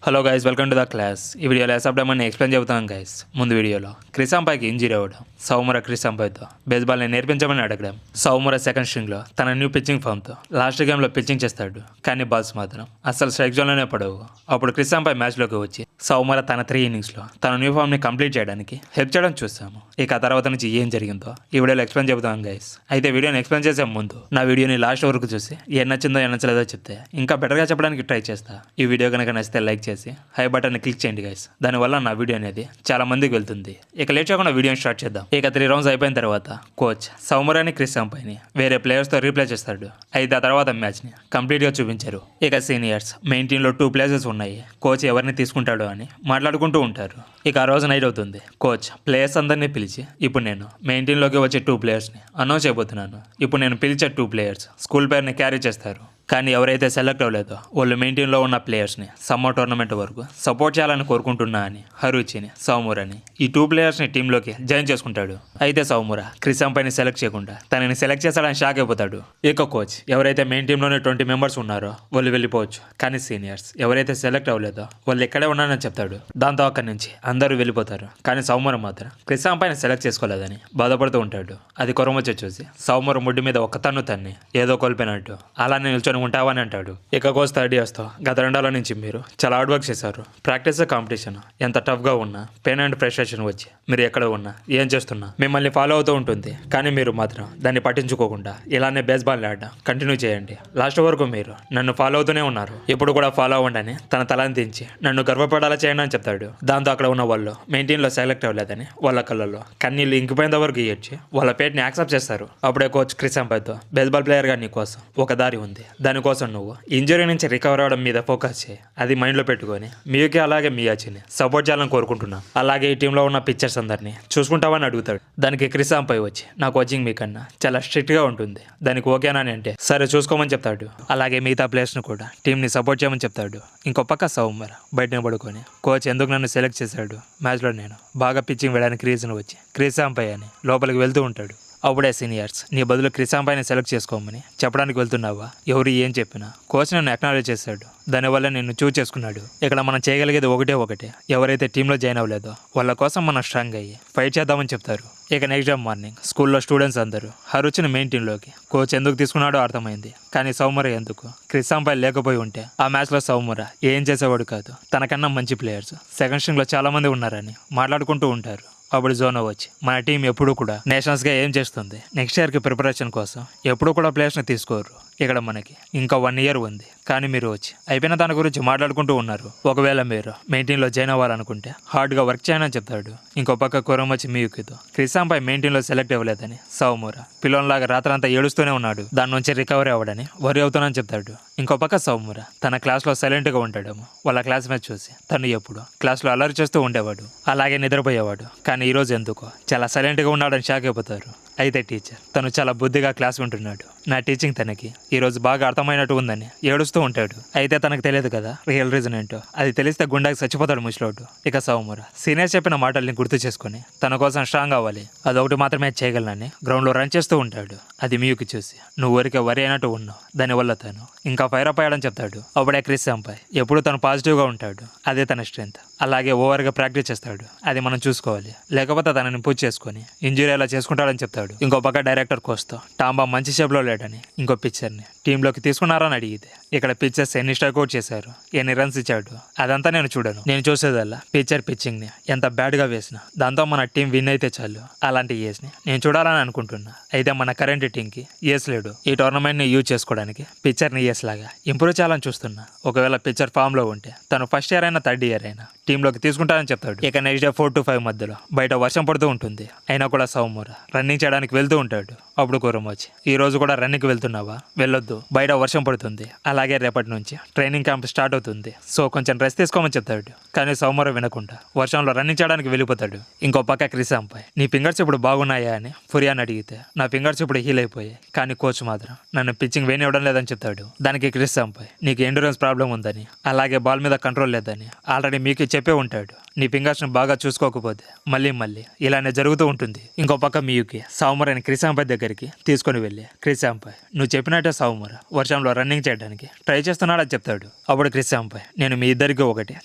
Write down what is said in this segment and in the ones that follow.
Hello guys, welcome to the class. ఈ వీడియోలో ఎస్ఆఫ్డమ్ అని ఎక్స్ప్లెయిన్ చెబుతాను గైస్. ముందు వీడియోలో క్రిసాంపాయ్కి ఇంజరీ అవ్వడం, సౌముర క్రిసాంపాయ్తో బేస్బాల్ని నేర్పించమని అడగడం. సౌముర సెకండ్ స్ట్రింగ్లో తన న్యూ పిచ్చింగ్ ఫామ్తో లాస్ట్ గేమ్లో పిచ్చింగ్ చేస్తాడు, కానీ బాల్స్ మాత్రం అస్సలు స్ట్రైక్ జోన్లోనే పడవు. అప్పుడు క్రిసాంపాయ్ మ్యాచ్లోకి వచ్చి సౌముర తన 3 ఇన్నింగ్స్లో తన న్యూ ఫామ్ని కంప్లీట్ చేయడానికి హెల్ప్ చేయడం చూసాము. ఇక తర్వాత నుంచి ఏం జరిగిందో ఈ వీడియోలో ఎక్స్ప్లెయిన్ చెబుతాం గైస్. అయితే వీడియోని ఎక్స్ప్లెయిన్ చేసే ముందు నా వీడియోని లాస్ట్ వరకు చూసి ఏం నచ్చిందో ఏం నచ్చలేదో చెప్తే ఇంకా బెటర్గా చెప్పడానికి ట్రై చేస్తా. ఈ వీడియో కనుక నచ్చితే లైక్ చేసి హై బటన్ క్లిక్ చేయండి గైస్. దానివల్ల నా వీడియో అనేది చాలా మందికి వెళ్తుంది. ఇక లేట్ చేయకుండా వీడియోని స్టార్ట్ చేద్దాం. ఇక 3 రౌండ్స్ అయిపోయిన తర్వాత కోచ్ సౌమురాని క్రిసాంపాయ్ని వేరే ప్లేయర్స్తో రీప్లేస్ చేస్తాడు. అయితే ఆ తర్వాత మ్యాచ్ని కంప్లీట్గా చూపించారు. ఇక సీనియర్స్ మెయిన్ టీంలో 2 ప్లేసెస్ ఉన్నాయి, కోచ్ ఎవరిని తీసుకుంటాడో అని మాట్లాడుకుంటూ ఉంటారు. ఇక ఆ రోజు నైట్ అవుతుంది. కోచ్ ప్లేయర్స్ అందరినీ పిలిచి ఇప్పుడు నేను మెయిన్ టీంలోకి వచ్చే 2 ప్లేయర్స్ని అనౌన్స్ చేయబోతున్నాను. ఇప్పుడు నేను పిలిచే 2 ప్లేయర్స్ స్కూల్ పేరుని క్యారీ చేస్తారు. కానీ ఎవరైతే సెలెక్ట్ అవ్వలేదో వాళ్ళు మెయిన్ టీంలో ఉన్న ప్లేయర్స్ని సమ్మర్ టోర్నమెంట్ వరకు సపోర్ట్ చేయాలని కోరుకుంటున్నా అని హరుచిని, సౌమురని ఈ 2 ప్లేయర్స్ని టీంలోకి జాయిన్ చేసుకుంటాడు. అయితే సౌముర క్రిసాంపాయ్ని సెలెక్ట్ చేయకుండా తనని సెలెక్ట్ చేస్తాడని షాక్ అయిపోతాడు. ఇక కోచ్ ఎవరైతే మెయిన్ టీంలోనే 20 మెంబర్స్ ఉన్నారో వాళ్ళు వెళ్ళిపోవచ్చు, కానీ సీనియర్స్ ఎవరైతే సెలెక్ట్ అవ్వలేదో వాళ్ళు ఎక్కడే ఉన్నారని చెప్తాడు. దాంతో అక్కడి నుంచి అందరూ వెళ్ళిపోతారు. కానీ సౌముర మాత్రం క్రిసాంపాయ్ని సెలెక్ట్ చేసుకోలేదని బాధపడుతూ ఉంటాడు. అది కొరమొచ్చి చూసి సౌముర ముడ్డి మీద ఒక తన్ను తన్ని ఏదో కోల్పోయినట్టు అలానే నిల్చొని ఉంటావని అంటాడు. ఇక కోచ్ 3 ఇయర్స్తో గత 2 ఏళ్ల నుంచి మీరు చాలా హార్డ్ వర్క్ చేశారు. ప్రాక్టీస్ కాంపిటీషన్ ఎంత టఫ్గా ఉన్నా, పెయిన్ అండ్ ఫ్రస్ట్రేషన్ వచ్చి మీరు ఎక్కడ ఉన్నా ఏం చేస్తున్నా మిమ్మల్ని ఫాలో అవుతూ ఉంటుంది. కానీ మీరు మాత్రం దాన్ని పట్టించుకోకుండా ఇలానే బేస్బాల్ ఆడడం కంటిన్యూ చేయండి. లాస్ట్ వరకు మీరు నన్ను ఫాలో అవుతూనే ఉన్నారు, ఇప్పుడు కూడా ఫాలో అవ్వండి అని తన తలని దించి నన్ను గర్వపడాలా చేయండి అని చెప్తాడు. దాంతో అక్కడ ఉన్న వాళ్ళు మెయిన్ టీంలో సెలెక్ట్ అవ్వలేదని వాళ్ళ కళ్ళల్లో కన్నీళ్ళు ఇంకిపోయేంత వరకు ఏడ్చి వాళ్ళ పేరుని యాక్సెప్ట్ చేస్తారు. అప్పుడే కోచ్ క్రిసాంపాయ్తో బేస్బాల్ ప్లేయర్గా నీ కోసం ఒక దారి ఉంది, దానికోసం నువ్వు ఇంజరీ నుంచి రికవర్ అవడం మీద ఫోకస్ చేయి. అది మైండ్లో పెట్టుకొని మీకే అలాగే మియాచిని సపోర్ట్ చేయాలని కోరుకుంటున్నా. అలాగే ఈ టీంలో ఉన్న పిక్చర్స్ అందరినీ చూసుకుంటావని అడుగుతాడు. దానికి క్రిసాంపాయ్ వచ్చి నా కోచింగ్ మీకన్నా చాలా స్ట్రిక్ట్గా ఉంటుంది, దానికి ఓకేనా అని అంటే సరే చూసుకోమని చెప్తాడు. అలాగే మిగతా ప్లేయర్స్ను కూడా టీంని సపోర్ట్ చేయమని చెప్తాడు. ఇంకో పక్క సౌముర బయటనే పడుకొని కోచ్ ఎందుకు నన్ను సెలెక్ట్ చేశాడు, మ్యాచ్లో నేను బాగా పిచ్చింగ్ వేయడానికి రీజన్ వచ్చి క్రిసాంపాయ్ అని లోపలికి వెళ్తూ ఉంటాడు. అప్పుడే సీనియర్స్ నీ బదులు క్రిసాంపాయ్ని సెలెక్ట్ చేసుకోమని చెప్పడానికి వెళ్తున్నావా, ఎవరు ఏం చెప్పినా కోచ్ నన్ను అక్నాలెడ్జ్ చేశాడు, దానివల్ల నిన్ను చూస్ చేసుకున్నాడు. ఇక్కడ మనం చేయగలిగేది ఒకటే, ఎవరైతే టీంలో జాయిన్ అవ్వలేదో వాళ్ళ కోసం మనం స్ట్రాంగ్ అయ్యి ఫైట్ చేద్దామని చెప్తారు. ఇక నెక్స్ట్ డే మార్నింగ్ స్కూల్లో స్టూడెంట్స్ అందరూ హరుచిని మెయిన్ టీంలోకి కోచ్ ఎందుకు తీసుకున్నాడో అర్థమైంది. కానీ సౌముర ఎందుకు క్రిసాంపాయ్ లేకపోయి ఉంటే ఆ మ్యాచ్లో సౌముర ఏం చేసేవాడు కాదు. తనకన్నా మంచి ప్లేయర్స్ సెకండ్ స్ట్రింగ్లో చాలామంది ఉన్నారని మాట్లాడుకుంటూ ఉంటారు. అప్పుడు జోనో వచ్చి మన టీం ఎప్పుడు కూడా నేషనల్స్గా ఏం చేస్తుంది, నెక్స్ట్ ఇయర్కి ప్రిపరేషన్ కోసం ఎప్పుడు కూడా ప్లేయర్స్ని తీసుకోరు. ఇక్కడ మనకి ఇంకా 1 ఇయర్ ఉంది, కానీ మీరు వచ్చి అయిపోయిన దాని గురించి మాట్లాడుకుంటూ ఉన్నారు. ఒకవేళ మీరు మెయిన్ టీంలో జాయిన్ అవ్వాలనుకుంటే హార్డ్గా వర్క్ చేయనని చెప్తాడు. ఇంకో పక్క కొరం వచ్చి మియుకితో క్రిసాంపాయ్ మెయిన్ టీంలో సెలెక్ట్ అవ్వలేదని సౌముర పిల్లల్లాగా రాత్రంతా ఏడుస్తూనే ఉన్నాడు, దాని నుంచి రికవరీ అవ్వడని వరి అవుతానని చెప్తాడు. ఇంకో పక్క సౌముర తన క్లాస్లో సైలెంట్గా ఉంటాడేమో, వాళ్ళ క్లాస్మేట్ చూసి తను ఎప్పుడు క్లాస్లో అల్లరి చేస్తూ ఉండేవాడు, అలాగే నిద్రపోయేవాడు. కానీ ఈరోజు ఎందుకో చాలా సైలెంట్గా ఉన్నాడని షాక్ అయిపోతారు. అయితే టీచర్ తను చాలా బుద్ధిగా క్లాస్ వింటున్నాడు, నా టీచింగ్ తనకి ఈరోజు బాగా అర్థమైనట్టు ఉందని ఏడుస్తూ ఉంటాడు. అయితే తనకు తెలియదు కదా రియల్ రీజన్ ఏంటో, అది తెలిస్తే గుండాకి చచ్చిపోతాడు ముసలోడు. ఇక సౌముర సీనియర్ చెప్పిన మాటల్ని గుర్తు చేసుకుని తన కోసం స్ట్రాంగ్ అవ్వాలి, అదొకటి మాత్రమే చేయగలనని గ్రౌండ్లో రన్ చేస్తూ ఉంటాడు. అది మియుకి చూసి నువ్వు ఊరికే వరి అయినట్టు ఉన్నావు, దానివల్ల తను ఇంకా ఫైర్ అప్ అయ్యాడని చెప్తాడు. అప్పుడే క్రిసాంపాయ్ ఎప్పుడు తను పాజిటివ్గా ఉంటాడు, అదే తన స్ట్రెంత్. అలాగే ఓవర్గా ప్రాక్టీస్ చేస్తాడు, అది మనం చూసుకోవాలి, లేకపోతే తనని పూజ చేసుకొని ఇంజురీ అలా చేసుకుంటాడని చెప్తాడు. ఇంకో పక్క డైరెక్టర్ కోస్తో టాంబా మంచి షేప్లో లేడని ఇంకో పిక్చర్ని టీంలోకి తీసుకున్నారని అడిగితే ఇక్కడ పిక్చర్స్ ఎన్ని స్ట్రైక్ అవుట్ చేశారు, ఎన్ని రన్స్ ఇచ్చాడు అదంతా నేను చూడను, నేను చూసేదల్లా పిక్చర్ పిచ్చింగ్ని ఎంత బ్యాడ్గా వేసినా దాంతో మన టీం విన్ అయితే చాలు. అలాంటి ఏస్ని నేను చూడాలని అనుకుంటున్నా. అయితే మన కరెంట్ టీంకి ఏస్ లేడు, ఈ టోర్నమెంట్ని యూజ్ చేసుకోవడానికి పిక్చర్ని ఏస్ లాగా ఇంప్రూవ్ చేయాలని చూస్తున్నా. ఒకవేళ పిక్చర్ ఫామ్లో ఉంటే తను ఫస్ట్ ఇయర్ అయినా 3rd ఇయర్ అయినా టీంలోకి తీసుకుంటారని చెప్తాడు. ఇక నెక్స్ట్ డే 4 to 5 మధ్యలో బయట వర్షం పడుతూ ఉంటుంది. అయినా కూడా సౌముర రన్నింగ్ చేయడానికి వెళ్తూ ఉంటాడు. అప్పుడు కోరం వచ్చి ఈ రోజు కూడా రన్నింగ్కి వెళ్తున్నావా, వెళ్ళొద్దు, బయట వర్షం పడుతుంది, అలాగే రేపటి నుంచి ట్రైనింగ్ క్యాంప్ స్టార్ట్ అవుతుంది, సో కొంచెం రెస్ట్ తీసుకోమని చెప్తాడు. కానీ సౌముర వినకుండా వర్షంలో రన్నింగ్ చేయడానికి వెళ్ళిపోతాడు. ఇంకో పక్క క్రిసాంపాయ్ నీ ఫింగర్స్ ఇప్పుడు బాగున్నాయా అని ఫురియాని అడిగితే నా ఫింగర్స్ ఇప్పుడు హీల్ అయిపోయాయి, కానీ కోచ్ మాత్రం నన్ను పిచ్చింగ్ వేయనివ్వడం లేదని చెప్తాడు. దానికి క్రిసాంపాయ్ నీకు ఎండ్యూరెన్స్ ప్రాబ్లం ఉందని, అలాగే బాల్ మీద కంట్రోల్ లేదని ఆల్రెడీ మీకు చెప్పే ఉంటాడు. నీ ఫింగర్స్ని బాగా చూసుకోకపోతే మళ్ళీ ఇలానే జరుగుతూ ఉంటుంది. ఇంకో పక్క మియుకి సౌమురని క్రిసాంపాయ్ దగ్గరికి తీసుకొని వెళ్ళి క్రిసాంపాయ్ నువ్వు చెప్పినట్టే సౌముర సౌముర వర్షంలో రన్నింగ్ చేయడానికి ట్రై చేస్తున్నాడని చెప్తాడు. అప్పుడు క్రిస్సాంపై నేను మీ ఇద్దరికి ఒకటి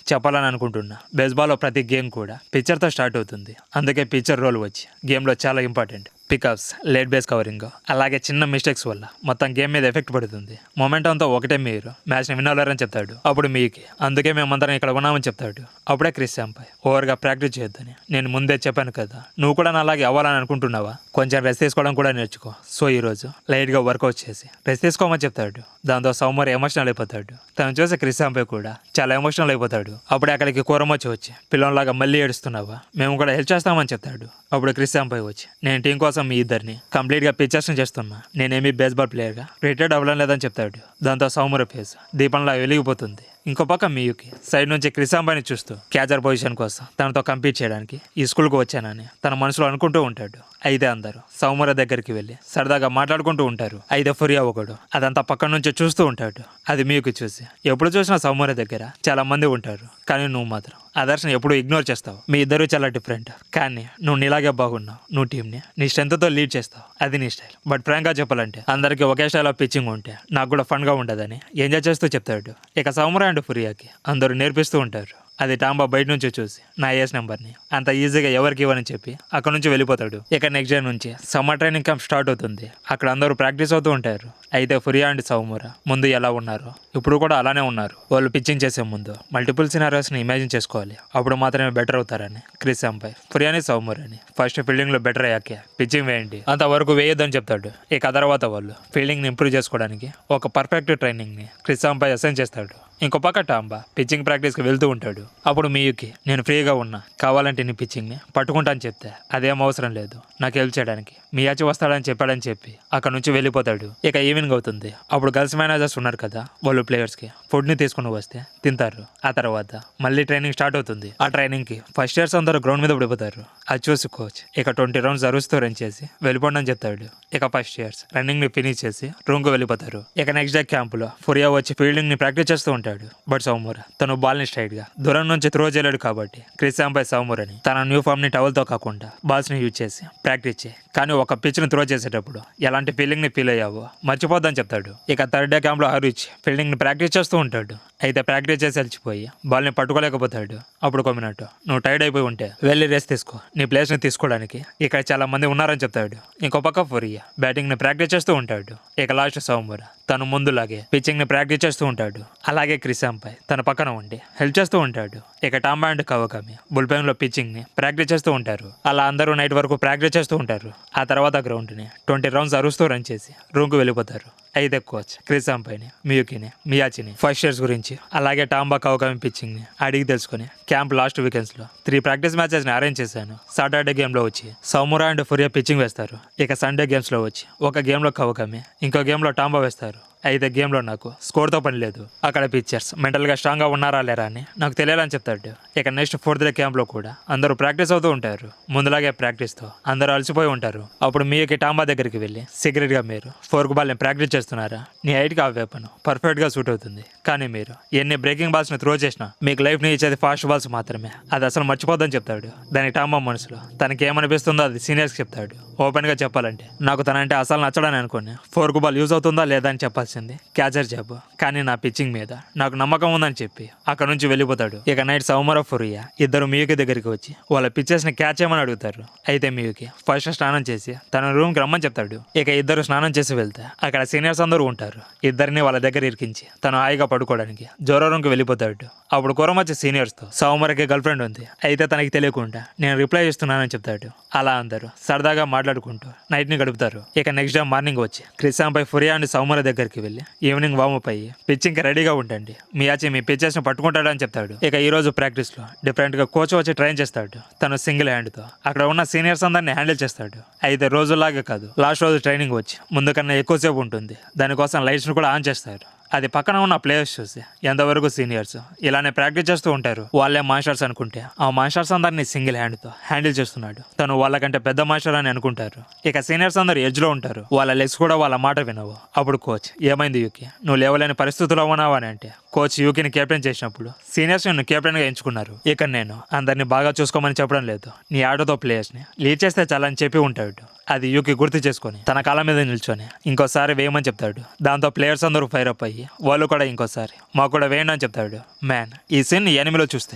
చెప్పాలని అనుకుంటున్నా. బేస్బాల్లో ప్రతి గేమ్ కూడా పిక్చర్తో స్టార్ట్ అవుతుంది. అందుకే పిక్చర్ రోల్ వచ్చి గేమ్లో చాలా important. Pickups, late base covering, అలాగే చిన్న మిస్టేక్స్ వల్ల మొత్తం గేమ్ మీద ఎఫెక్ట్ పడుతుంది. మొమెంటంతో ఒకటే మీరు మ్యాచ్ని విన్ అవ్వలేరని చెప్తాడు. అప్పుడు మీకు అందుకే మేమందరం ఇక్కడ ఉన్నామని చెప్తాడు. అప్పుడే క్రిస్సాంపై ఓవర్గా ప్రాక్టీస్ చేయొద్దని నేను ముందే చెప్పాను కదా, నువ్వు కూడా నా అలాగే అవ్వాలని అనుకుంటున్నావా? కొంచెం రెస్ట్ తీసుకోవడం కూడా నేర్చుకో. సో ఈరోజు లైట్గా వర్కౌట్ చేసి రెస్ట్ తీసుకోమని చెప్తాడు. దాంతో సౌమర్ ఎమోషనల్ అయిపోతాడు. తను చూసి క్రిస్సాంపై కూడా చాలా ఎమోషనల్ అయిపోతాడు. అప్పుడే అక్కడికి కూరమొచ్చి వచ్చి పిల్లల్లాగా మళ్ళీ ఏడుస్తున్నావా, మేము కూడా హెల్ప్ చేస్తామని చెప్తాడు. అప్పుడు క్రిస్సాంపై వచ్చి నేను టీం కోసం మీ ఇద్దరిని కంప్లీట్గా పిక్చర్స్ని చేస్తున్నా, నేనేమీ బేస్బాల్ ప్లేయర్గా రిటైర్డ్ అవ్వడం లేదని చెప్తాడు. దాంతో సౌమర ఫేస్ దీపంలా వెలిగిపోతుంది. ఇంకో పక్క మియుకి సైడ్ నుంచి క్రిస్సాంపైని చూస్తూ క్యాచర్ పొజిషన్ కోసం తనతో కంపీట్ చేయడానికి ఈ స్కూల్కి వచ్చానని తన మనసులో అనుకుంటూ ఉంటాడు. అయితే అందరూ సౌమర దగ్గరికి వెళ్ళి సరదాగా మాట్లాడుకుంటూ ఉంటారు. అయితే ఫురియా ఒకడు అదంతా పక్కన నుంచి చూస్తూ ఉంటాడు. అది మియుకి చూసి ఎప్పుడు చూసినా సౌమర దగ్గర చాలా మంది ఉంటారు, కానీ నువ్వు మాత్రం ఆదర్శని ఎప్పుడు ఇగ్నోర్ చేస్తావు. మీ ఇద్దరు చాలా డిఫరెంట్, కానీ నువ్వు నీలాగే బాగున్నావు. నువ్వు టీంని నీ స్ట్రెంత్తో లీడ్ చేస్తావు, అది నీ స్టైల్. బట్ ఫ్రాంక్గా చెప్పాలంటే అందరికీ ఒకే స్టైల్ ఆఫ్ పిచ్చింగ్ ఉంటే నాకు కూడా ఫన్గా ఉండదని ఎంజాయ్ చేస్తూ చెప్తాడు. ఇక సౌమర అండ్ ఫురియాకి అందరూ నేర్పిస్తూ ఉంటారు. అది టాంబా బయట నుంచి చూసి నా ఏస్ నెంబర్ని అంత ఈజీగా ఎవరికి ఇవ్వని చెప్పి అక్కడ నుంచి వెళ్ళిపోతాడు. ఇక నెక్స్ట్ డే నుంచి సమ్మర్ ట్రైనింగ్ క్యాంప్ స్టార్ట్ అవుతుంది. అక్కడ అందరూ ప్రాక్టీస్ అవుతూ ఉంటారు. అయితే ఫురియా అండ్ సౌముర ముందు ఎలా ఉన్నారో ఇప్పుడు కూడా అలానే ఉన్నారు. వాళ్ళు పిచ్చింగ్ చేసే ముందు మల్టిపుల్ సినారియోస్ని ఇమాజిన్ చేసుకోవాలి, అప్పుడు మాత్రమే బెటర్ అవుతారని క్రిస్సాంపై ఫురియాని సౌమురని ఫస్ట్ ఫీల్డింగ్లో బెటర్ అయ్యాకే పిచ్చింగ్ వేయండి, అంతవరకు వేయొద్దని చెప్తాడు. ఇక తర్వాత వాళ్ళు ఫీల్డింగ్ని ఇంప్రూవ్ చేసుకోవడానికి ఒక పర్ఫెక్ట్ ట్రైనింగ్ని క్రిస్సాంపై అసైన్ చేస్తాడు. ఇంకో పక్క టాంబా పిచ్చింగ్ ప్రాక్టీస్కి వెళ్తూ ఉంటాడు. అప్పుడు మియుకి నేను ఫ్రీగా ఉన్నా, కావాలంటే నీ పిచ్చింగ్ని పట్టుకుంటాను చెప్తే అదేం అవసరం లేదు, నాకు హెల్ప్ చేయడానికి మియాచి వస్తాడని చెప్పాడని చెప్పి అక్కడ నుంచి వెళ్ళిపోతాడు. ఇక ఈవినింగ్ అవుతుంది. అప్పుడు గర్ల్స్ మేనేజర్స్ ఉన్నారు కదా, వాళ్ళు ప్లేయర్స్కి ఫుడ్ని తీసుకుని వస్తే తింటారు. ఆ తర్వాత మళ్ళీ ట్రైనింగ్ స్టార్ట్ అవుతుంది. ఆ ట్రైనింగ్కి ఫస్ట్ ఇయర్స్ అందరూ గ్రౌండ్ మీద పడిపోతారు. అది చూసి కోచ్ ఇక 20 రౌండ్స్ అరుస్తూ రన్ చేసి వెళ్ళిపోండి అని చెప్తాడు. ఇక ఫస్ట్ ఇయర్స్ రన్నింగ్ని ఫినిష్ చేసి రూమ్కి వెళ్ళిపోతారు. ఇక నెక్స్ట్ డే క్యాంపులో ఫురియా వచ్చి ఫీల్డింగ్ని ప్రాక్టీస్ చేస్తూ ఉంటాడు. బట్ సౌముర తను బాల్ని స్ట్రైట్గా దూరం నుంచి త్రో చేయలేడు కాబట్టి క్రిస్సాంపై సౌమురని తన న్యూ ఫామ్ని టవల్తో కాకుండా బాల్స్ని యూజ్ చేసి ప్రాక్టీస్ చేయి, కానీ ఒక పిచ్ని త్రో చేసేటప్పుడు ఎలాంటి ఫీలింగ్ని ఫీల్ అయ్యావో మర్చిపోద్దని చెప్తాడు. ఇక థర్డ్ డే క్యాంప్లో హరీచ్ ఫీల్డింగ్ని ప్రాక్టీస్ చేస్తూ ఉంటాడు. అయితే ప్రాక్టీస్ చేసి అలిచిపోయి బాల్ని పట్టుకోలేకపోతాడు. అప్పుడు కొమ్మినట్టు నువ్వు టైర్డ్ అయిపోయి ఉంటే వెళ్ళి రెస్ట్ తీసుకో, నీ ప్లేస్ని తీసుకోవడానికి ఇక్కడ చాలా మంది ఉన్నారని చెప్తాడు. ఇంకో పక్క ఫురియా బ్యాటింగ్ని ప్రాక్టీస్ చేస్తూ ఉంటాడు. ఇక లాస్ట్ సౌముర తను ముందులాగే పిచ్చింగ్ని ప్రాక్టీస్ చేస్తూ ఉంటాడు. అలాగే క్రిస్సాంపై తన పక్కన ఉండి హెల్ప్ చేస్తూ ఉంటాడు. ఇక టాంబా అండ్ కవకామి బుల్పెన్లో పిచ్చింగ్ని ప్రాక్టీస్ చేస్తూ ఉంటారు. అలా అందరూ నైట్ వరకు ప్రాక్టీస్ చేస్తూ ఉంటారు. ఆ తర్వాత గ్రౌండ్ని 20 రౌండ్స్ అరుస్తూ రన్ చేసి రూమ్కి వెళ్ళిపోతారు. అయితే కోచ్ క్రిస్సాంపైని మియుకిని మియాచిని ఫస్ట్ ఇయర్స్ గురించి అలాగే టాంబా కవకామి పిచ్చింగ్ని అడిగి తెలుసుకుని క్యాంప్ లాస్ట్ వీకెండ్స్లో 3 ప్రాక్టీస్ మ్యాచెస్ని అరేంజ్ చేశాను. సాటర్డే గేమ్లో వచ్చి సౌమురా అండ్ ఫురియా పిచ్చింగ్ వేస్తారు. ఇక సండే గేమ్స్లో వచ్చి ఒక గేమ్లో కవకామి ఇంకో గేమ్లో టాంబా వేస్తారు. అయితే గేమ్లో నాకు స్కోర్తో పని లేదు, అక్కడ పిచ్చర్స్ మెంటల్గా స్ట్రాంగ్గా ఉన్నారా లేరా అని నాకు తెలియాలని చెప్తాడు. ఇక నెక్స్ట్ 4th డే క్యాంప్లో కూడా అందరూ ప్రాక్టీస్ అవుతూ ఉంటారు. ముందులాగే ప్రాక్టీస్తో అందరూ అలసిపోయి ఉంటారు. అప్పుడు మీకి టాంబా దగ్గరికి వెళ్ళి సీక్రెట్గా మీరు ఫోర్క్ బాల్ని ప్రాక్టీస్ చేస్తున్నారా, నీ హైట్కి ఆ వేపను పర్ఫెక్ట్గా సూట్ అవుతుంది, కానీ మీరు ఎన్ని బ్రేకింగ్ బాల్స్ని త్రో చేసినా మీకు లైఫ్ని ఇచ్చేది ఫాస్ట్ బాల్స్ మాత్రమే, అది అసలు మర్చిపోద్దని చెప్తాడు. దానికి టాంబా మనసులో తనకి ఏమనిపిస్తుందో అది సీనియర్స్కి చెప్తాడు. ఓపెన్గా చెప్పాలంటే నాకు తనంటే అసలు నచ్చడని అనుకుని ఫోర్క్ బాల్ యూజ్ అవుతుందా లేదా అని చెప్పాల్సి క్యాచర్ జాబ్, కానీ నా పిచ్చింగ్ మీద నాకు నమ్మకం ఉందని చెప్పి అక్కడ నుంచి వెళ్ళిపోతాడు. ఇక నైట్ సౌమర ఫురియా ఇద్దరు మియుకి దగ్గరికి వచ్చి వాళ్ళ పిచ్చెస్ ని క్యాచ్ చేయమని అడుగుతారు. అయితే మియుకి ఫస్ట్ స్నానం చేసి తన రూమ్కి రమ్మని చెప్తాడు. ఇక ఇద్దరు స్నానం చేసి వెళ్తే అక్కడ సీనియర్స్ అందరూ ఉంటారు. ఇద్దరిని వాళ్ళ దగ్గర ఇరికించి తను హాయిగా పడుకోవడానికి జోరో రూమ్కి వెళ్ళిపోతాడు. అప్పుడు కురమచ్చి సీనియర్స్తో సౌమరకి గర్ల్ ఫ్రెండ్ ఉంది, అయితే తనకి తెలియకుండా నేను రిప్లై ఇస్తున్నానని చెప్తాడు. అలా అందరూ సరదాగా మాట్లాడుకుంటూ నైట్ని గడుపుతారు. ఇక నెక్స్ట్ డే మార్నింగ్ వచ్చి క్రిస్సాంపై ఫురియా అండ్ సౌమర దగ్గరికి వెళ్ళి ఈవినింగ్ వార్మప్ అయ్యి పిచ్చింగ్కి రెడీగా ఉండండి, మియాచి మీ పిచ్చెస్ని పట్టుకుంటాడని చెప్తాడు. ఇక ఈ రోజు ప్రాక్టీస్లో డిఫరెంట్గా కోచ్ వచ్చి ట్రైన్ చేస్తాడు. తను సింగిల్ హ్యాండ్తో అక్కడ ఉన్న సీనియర్స్ అందరినీ హ్యాండిల్ చేస్తాడు. అయితే రోజులాగే కాదు, లాస్ట్ రోజు ట్రైనింగ్ వచ్చి ముందు కన్నా ఎక్కువసేపు ఉంటుంది. దానికోసం లైట్స్ని కూడా ఆన్ చేస్తారు. అది పక్కన ఉన్న ప్లేయర్స్ చూసి ఎంతవరకు సీనియర్స్ ఇలానే ప్రాక్టీస్ చేస్తూ ఉంటారు, వాళ్ళే మాస్టర్స్ అనుకుంటే ఆ మాస్టర్స్ అందరినీ సింగిల్ హ్యాండ్తో హ్యాండిల్ చేస్తున్నాడు. తను వాళ్ళకంటే పెద్ద మాస్టర్ అని అనుకుంటారు. ఇక సీనియర్స్ అందరు ఎడ్జ్లో ఉంటారు, వాళ్ళ లెగ్స్ కూడా వాళ్ళ మాట వినవు. అప్పుడు కోచ్, ఏమైంది యూకి, నువ్వు లేవలేని పరిస్థితుల్లో ఉన్నావా అని అంటే కోచ్ యూకిని కెప్టెన్ చేసినప్పుడు సీనియర్స్ నిన్ను కెప్టెన్గా ఎంచుకున్నారు. ఇక నేను అందరినీ బాగా చూసుకోమని చెప్పడం లేదు, నీ ఆటతో ప్లేయర్స్ని లీడ్ చేస్తే చాలని చెప్పి ఉంటాడు. అది యూకి గుర్తు చేసుకొని తన కాళ్ళ మీద నిల్చొని ఇంకోసారి వేయమని చెప్తాడు. దాంతో ప్లేయర్స్ అందరూ ఫైర్ అప్ అయ్యి వాళ్ళు కూడా ఇంకోసారి మాకు కూడా వేయండి అని చెప్తాడు. మ్యాన్, ఈ సీన్ ఎనిమిలో చూస్తే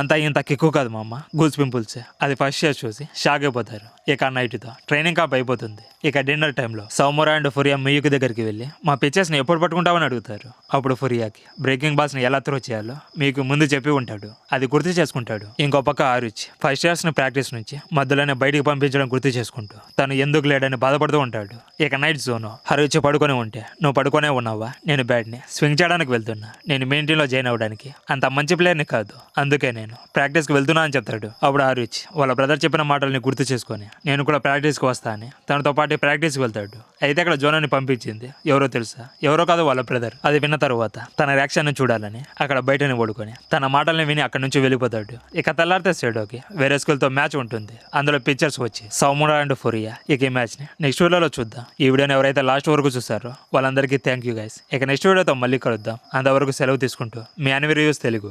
అంత ఇంత కిక్కు కాదు మా అమ్మ, గూస్ పింపుల్స్. అది ఫస్ట్ ఇయర్ చూసి షాక్ అయిపోతారు. ఇక నైట్తో ట్రైనింగ్ క్యాంప్ అయిపోతుంది. ఇక డిన్నర్ టైంలో సౌమురా అండ్ ఫురియా మియూకి దగ్గరికి వెళ్ళి మా పిక్చర్స్ని ఎప్పుడు పట్టుకుంటామని అడుగుతారు. అప్పుడు ఫురియాకి బ్రేకింగ్ బాల్స్ని ఎలా త్రో చేయాలో మీకు ముందు చెప్పి ఉంటాడు, అది గుర్తు చేసుకుంటాడు. ఇంకో పక్క ఆరుచ్ ఫస్ట్ ఇయర్స్ని ప్రాక్టీస్ నుంచి మధ్యలోనే బయటికి పంపించడం గుర్తు చేసుకుంటూ తను ఎందుకు లేడని బాధపడుతూ ఉంటాడు. ఇక నైట్ జోను హరుచ్ పడుకొని ఉంటే, నువ్వు పడుకొనే ఉన్నావా, నేను బ్యాట్ని స్వింగ్ చేయడానికి వెళ్తున్నా, నేను మెయిన్ టీంలో జాయిన్ అవ్వడానికి అంత మంచి ప్లేయర్ని కాదు, అందుకే నేను ప్రాక్టీస్కి వెళ్తున్నా అని చెప్తాడు. అప్పుడు ఆరుచ్ వాళ్ళ బ్రదర్ చెప్పిన మాటల్ని గుర్తు చేసుకొని నేను కూడా ప్రాక్టీస్కి వస్తా అని తనతో పాటు ప్రాక్టీస్కి వెళ్తాడు. అయితే అక్కడ జోనాని పంపించింది ఎవరో తెలుసా, ఎవరో కాదు వాళ్ళ బ్రదర్. అది విన్న తర్వాత తన రియాక్షన్ చూడాలని అక్కడ బయటని పడుకొని తన మాటల్ని విని అక్కడ నుంచి వెళ్ళిపోతాడు. ఇక తెల్లారితే షెడోకి వేరే స్కూల్తో మ్యాచ్ ఉంటుంది. అందులో పిక్చర్స్ వచ్చి సౌమురా అండ్ ఫురియా. ఇక ఈ మ్యాచ్ని నెక్స్ట్ వీడియోలో చూద్దాం. ఈ వీడియోని ఎవరైతే లాస్ట్ వరకు చూసారో వాళ్ళందరికీ థ్యాంక్ యూ గైస్. ఇక నెక్స్ట్ వీడియోతో మళ్ళీ కలుద్దాం. అంతవరకు సెలవు తీసుకుంటూ మీ అనివి రివ్యూస్ తెలుగు.